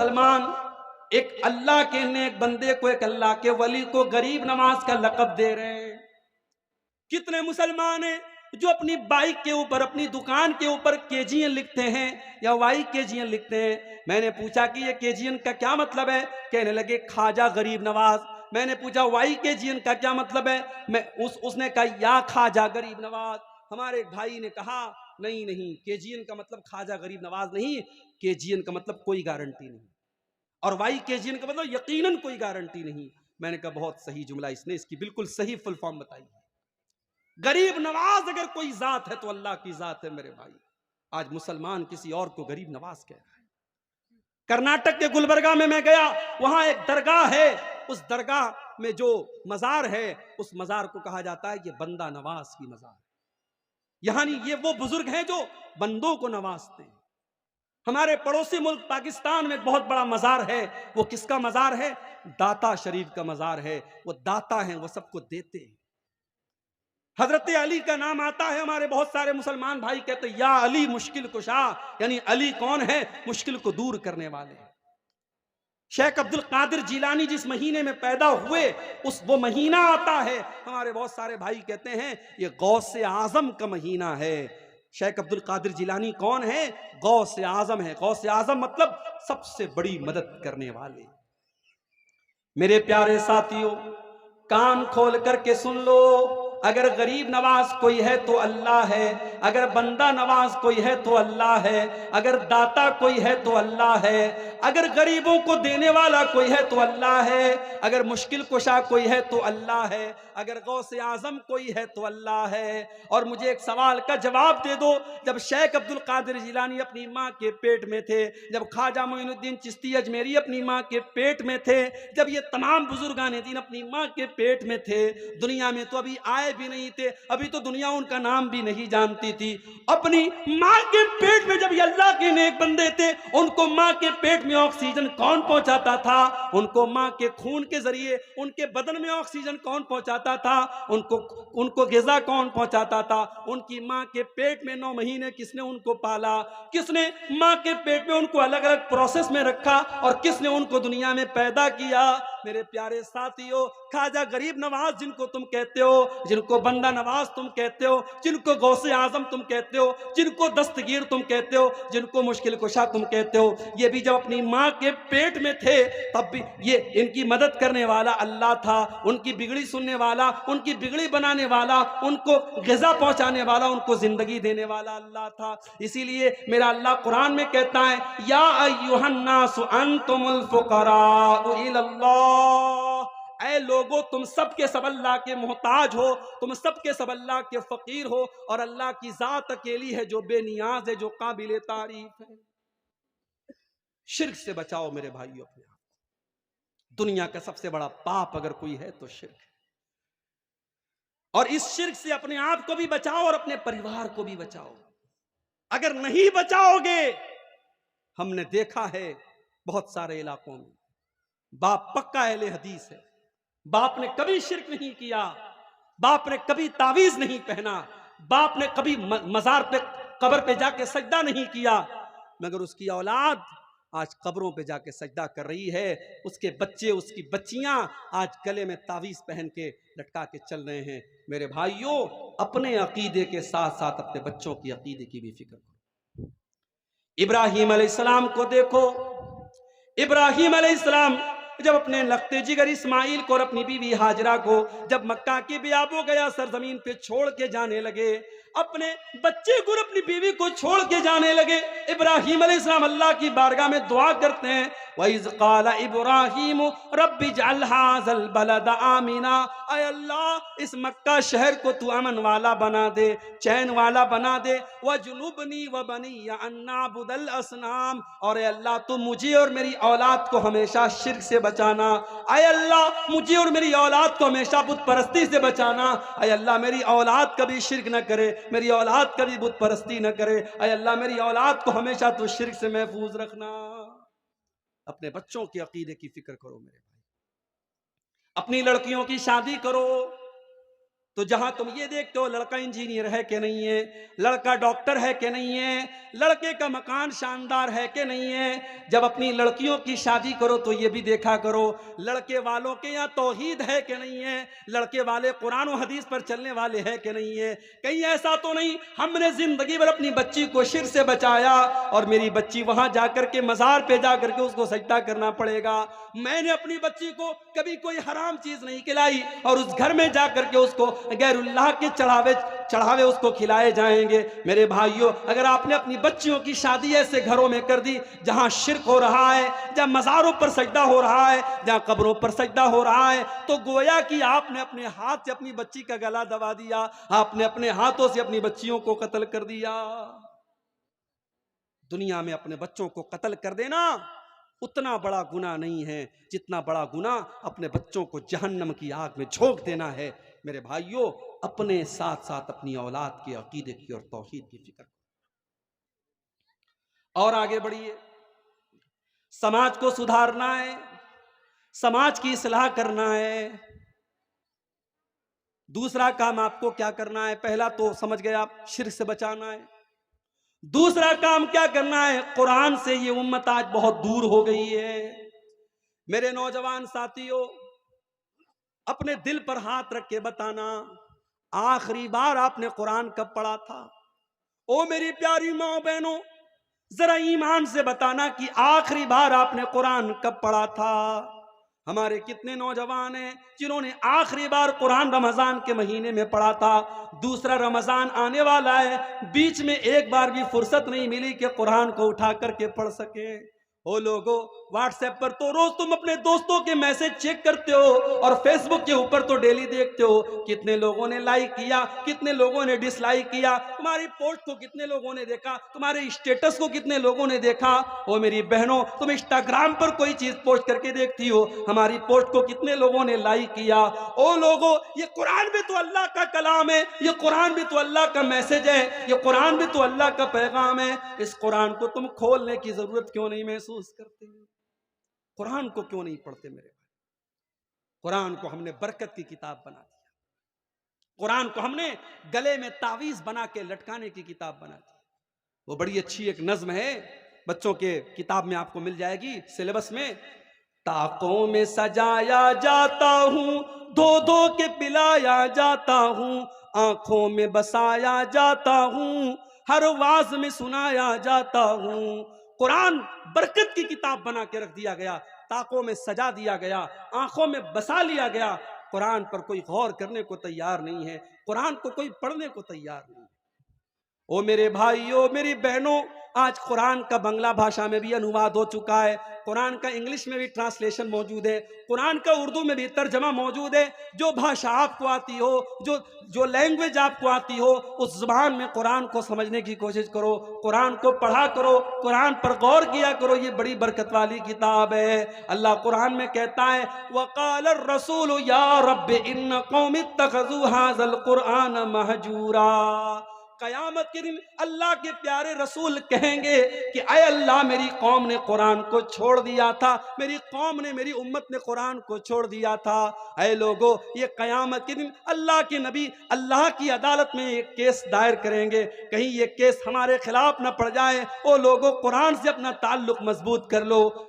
मुसलमान एक अल्लाह के नेक बंदे को, एक अल्लाह के वली को गरीब नवाज का लक़ब दे रहे हैं। कितने मुसलमान हैं जो अपनी बाइक के ऊपर, अपनी दुकान के ऊपर केजीएन लिखते हैं या वाई केजीएन लिखते हैं। मैंने पूछा कि ये केजीएन का क्या मतलब है? कहने लगे ख्वाजा गरीब नवाज। मैंने पूछा वाई केजीएन का क्या मतलब है? उसने कहा या ख्वाजा गरीब नवाज। हमारे एक भाई ने कहा नहीं नहीं, केजीएन का मतलब ख्वाजा गरीब नवाज नहीं, केजीएन का मतलब कोई गारंटी नहीं, और वाई केजीएन का मतलब यकीनन कोई गारंटी नहीं। मैंने कहा बहुत सही जुमला, इसने इसकी बिल्कुल सही फुल फॉर्म बताई। गरीब नवाज अगर कोई जात है तो अल्लाह की जात है मेरे भाई। आज मुसलमान किसी और को गरीब नवाज कह रहा है। कर्नाटक के गुलबर्गा में मैं गया, वहां एक दरगाह है, उस दरगाह में जो मजार है, उस मजार को कहा जाता है कि बंदा नवाज की मजार है। यानी ये वो बुजुर्ग हैं जो बंदों को नवाजते हैं। हमारे पड़ोसी मुल्क पाकिस्तान में एक बहुत बड़ा मजार है। वो किसका मजार है? दाता शरीफ का मजार है। वो दाता हैं, वो सबको देते हैं। हजरत अली का नाम आता है, हमारे बहुत सारे मुसलमान भाई कहते या अली मुश्किल कुशा, यानी अली कौन है? मुश्किल को दूर करने वाले। शेख अब्दुल कादिर जिलानी जिस महीने में पैदा हुए, वो महीना आता है, हमारे बहुत सारे भाई कहते हैं ये गौसे आजम का महीना है। शेख अब्दुल कादिर जिलानी कौन है? गौसे आजम है। गौसे आजम मतलब सबसे बड़ी मदद करने वाले। मेरे प्यारे साथियों, कान खोल करके सुन लो, अगर गरीब नवाज कोई है तो अल्लाह है, अगर बंदा नवाज कोई है तो अल्लाह है, अगर दाता कोई है तो अल्लाह है, अगर गरीबों को देने वाला कोई है तो अल्लाह है, अगर मुश्किल कुशा कोई है तो अल्लाह है, अगर गौसे आजम कोई है तो अल्लाह है। और मुझे एक सवाल का जवाब दे दो, जब शेख अब्दुल कादिर जिलानी अपनी माँ के पेट में थे, जब ख्वाजा मोइनुद्दीन चिश्ती अजमेरी अपनी माँ के पेट में थे, जब ये तमाम बुजुर्गान दीन अपनी माँ के पेट में थे, दुनिया में तो अभी आए भी नहीं थे, अभी तो दुनिया उनका नाम भी नहीं जानती थी। अपनी माँ के पेट में जब ये अल्लाह के नेक बंदे थे, उनको माँ के पेट में ऑक्सीजन कौन पहुंचाता था? उनको माँ के खून के जरिए उनके बदन में ऑक्सीजन कौन पहुंचाता था? उनको ग़िज़ा कौन पहुंचाता था? उनकी माँ के पेट में 9 महीने किसने उनको पाला? किसने माँ के पेट में उनको अलग अलग प्रोसेस में रखा और किसने उनको दुनिया में पैदा किया? मेरे प्यारे साथियों, ख्वाजा गरीब नवाज जिनको तुम कहते हो, जिनको बंदा नवाज तुम कहते हो, जिनको गौसे आजम तुम कहते हो, जिनको दस्तगीर तुम कहते हो, जिनको मुश्किल कुशा तुम कहते हो, ये भी जब अपनी माँ के पेट में थे तब भी ये इनकी मदद करने वाला अल्लाह था, उनकी बिगड़ी सुनने वाला, उनकी बिगड़ी बनाने वाला, उनको ग़िज़ा पहुंचाने वाला, उनको जिंदगी देने वाला अल्लाह था। इसीलिए मेरा अल्लाह कुरान में कहता है या अय्युहन्नासु अंतुमुल फुक़राउ इलल्लाह, ऐ लोगो तुम सबके सब अल्लाह के मोहताज हो, तुम सबके सब अल्लाह के फकीर हो, और अल्लाह की जात अकेली है जो बेनियाज है, जो काबिल तारीफ है। शिर्क से बचाओ मेरे भाइयों अपने आप। दुनिया का सबसे बड़ा पाप अगर कोई है तो शिर्क है, और इस शिर्क से अपने आप को भी बचाओ और अपने परिवार को भी बचाओ। अगर नहीं बचाओगे, हमने देखा है बहुत सारे इलाकों में बाप पक्का अहले हदीस है, बाप ने कभी शिर्क नहीं किया, बाप ने कभी तावीज नहीं पहना, बाप ने कभी मजार पे, कब्र पे जाके सजदा नहीं किया, मगर उसकी औलाद आज कब्रों पे जाके सजदा कर रही है। उसके बच्चे, उसकी बच्चियां आज गले में तावीज पहन के लटका के चल रहे हैं। मेरे भाइयों, अपने अकीदे के साथ साथ अपने बच्चों की अकीदे की भी फिक्र करो। इब्राहिम अलैहिस्सलाम को देखो, इब्राहिम अलैहिस्सलाम जब अपने लखते जिगर इस्माइल को और अपनी बीवी हाजरा को जब मक्का की बियाबो गया सरजमीन पे छोड़ के जाने लगे, अपने बच्चे को, अपनी बीवी को छोड़ के जाने लगे, इब्राहिम अलैहिस्सलाम अल्लाह की बारगाह में दुआ करते हैं, वइज़ क़ाला इब्राहिम रब्बि जअल हाज़ल बलद आमिना, ऐ अल्लाह इस मक्का शहर को तू अमन वाला बना दे, चैन वाला बना दे, वजुनुबनी व बनिया अन नअबुदल असनाम, और ऐ अल्लाह तू मुझे और मेरी औलाद को हमेशा शिर्क से बचाना, ऐ अल्लाह मुझे और मेरी औलाद को हमेशा बुत परस्ती से बचाना, ऐ अल्लाह मेरी औलाद कभी शिर्क न करे, मेरी औलाद कभी बुत परस्ती न करे, ऐ अल्लाह मेरी औलाद को हमेशा तू शिर्क से महफूज रखना। अपने बच्चों के अकीदे की फिक्र करो मेरे भाई, अपनी लड़कियों की शादी करो, तो जहां तुम ये देखते हो लड़का इंजीनियर है कि नहीं है, लड़का डॉक्टर है कि नहीं है, लड़के का मकान शानदार है कि नहीं है, जब अपनी लड़कियों की शादी करो तो ये भी देखा करो लड़के वालों के यहाँ तौहीद है कि नहीं है, लड़के वाले कुरान और हदीस पर चलने वाले हैं कि नहीं है। कहीं ऐसा तो नहीं हमने जिंदगी भर अपनी बच्ची को शिर से बचाया और मेरी बच्ची वहां जाकर के मजार पे जाकर के उसको सजदा करना पड़ेगा। मैंने अपनी बच्ची को कभी कोई हराम चीज नहीं खिलाई और उस घर में जाकर के उसको गैरुल्लाह के चढ़ावे उसको खिलाए जाएंगे। मेरे भाइयों, अगर आपने अपनी बच्चियों की शादी ऐसे घरों में कर दी जहां शिर्क हो रहा है, जहां मज़ारों पर सजदा हो रहा है, जहां कब्रों पर सजदा हो रहा है, तो गोया कि आपने अपने हाथ से अपनी बच्ची का गला दबा दिया, आपने अपने हाथों से अपनी बच्चियों को कत्ल कर दिया। दुनिया में अपने बच्चों को कत्ल कर देना उतना बड़ा गुनाह नहीं है जितना बड़ा गुनाह अपने बच्चों को जहन्नम की आग में झोंक देना है। मेरे भाइयों, अपने साथ साथ अपनी औलाद के अकीदे की और तौहीद की फिक्र और आगे बढ़िए। समाज को सुधारना है, समाज की इस्लाह करना है। दूसरा काम आपको क्या करना है? पहला तो समझ गए आप, शिर्क से बचाना है। दूसरा काम क्या करना है? कुरान से ये उम्मत आज बहुत दूर हो गई है। मेरे नौजवान साथियों, अपने दिल पर हाथ रख के बताना, आखिरी बार आपने कुरान कब पढ़ा था? ओ मेरी प्यारी माँ बहनों, जरा ईमान से बताना कि आखिरी बार आपने कुरान कब पढ़ा था? हमारे कितने नौजवान हैं जिन्होंने आखिरी बार कुरान रमजान के महीने में पढ़ा था? दूसरा रमजान आने वाला है, बीच में एक बार भी फुर्सत नहीं मिली कि कुरान को उठा करके पढ़ सके। ओ लोगों, व्हाट्सएप पर तो रोज तुम अपने दोस्तों के मैसेज चेक करते हो और फेसबुक के ऊपर तो डेली देखते हो कितने लोगों ने लाइक किया, कितने लोगों ने डिसलाइक किया, तुम्हारी पोस्ट को कितने लोगों ने देखा, तुम्हारे स्टेटस को कितने लोगों ने देखा। ओ मेरी बहनों, तुम इंस्टाग्राम पर कोई चीज पोस्ट करके देखती हो, हमारी पोस्ट को कितने लोगों ने लाइक किया। ओ लोगों, ये कुरान भी तो अल्लाह का कलाम है, ये कुरान भी तो अल्लाह का मैसेज है, ये कुरान भी तो अल्लाह का पैगाम है। इस कुरान को तुम खोलने की जरूरत क्यों नहीं महसूस करते हैं? कुरान को क्यों नहीं पढ़ते? मेरे भाई, कुरान को हमने बरकत की किताब बना दिया, कुरान को हमने गले में तावीज बना के लटकाने की किताब बना दी। वो बड़ी अच्छी एक नज्म है, बच्चों के किताब में आपको मिल जाएगी, सिलेबस में। ताकों में सजाया जाता हूं, धो धो के पिलाया जाता हूं, आंखों में बसाया जाता हूं, हर वाज में सुनाया जाता हूं। कुरान बरकत की किताब बना के रख दिया गया, ताकों में सजा दिया गया, आंखों में बसा लिया गया। कुरान पर कोई गौर करने को तैयार नहीं है, कुरान को कोई पढ़ने को तैयार नहीं है। ओ मेरे भाइयों, मेरी बहनों, आज कुरान का बांग्ला भाषा में भी अनुवाद हो चुका है, कुरान का इंग्लिश में भी ट्रांसलेशन मौजूद है, कुरान का उर्दू में भी तर्जमा मौजूद है। जो भाषा आपको आती हो, जो लैंग्वेज आपको आती हो, उस जुबान में कुरान को समझने की कोशिश करो, कुरान को पढ़ा करो, कुरान पर गौर किया करो। ये बड़ी बरकत वाली किताब है। अल्लाह कुरान में कहता है, वक़ाल रसूल या रब्बि इन्न कौमी इत्तखज़ू हाज़ल कुरान महजूरा। कयामत के दिन अल्लाह के प्यारे रसूल कहेंगे कि अय अल्लाह, मेरी कौम ने कुरान को छोड़ दिया था, मेरी कौम ने, मेरी उम्मत ने कुरान को छोड़ दिया था। अय लोगों, ये कयामत के दिन अल्लाह के नबी अल्लाह की अदालत में एक केस दायर करेंगे, कहीं ये केस हमारे खिलाफ न पड़ जाए। ओ लोगों, कुरान से अपना ताल्लुक मजबूत कर लो।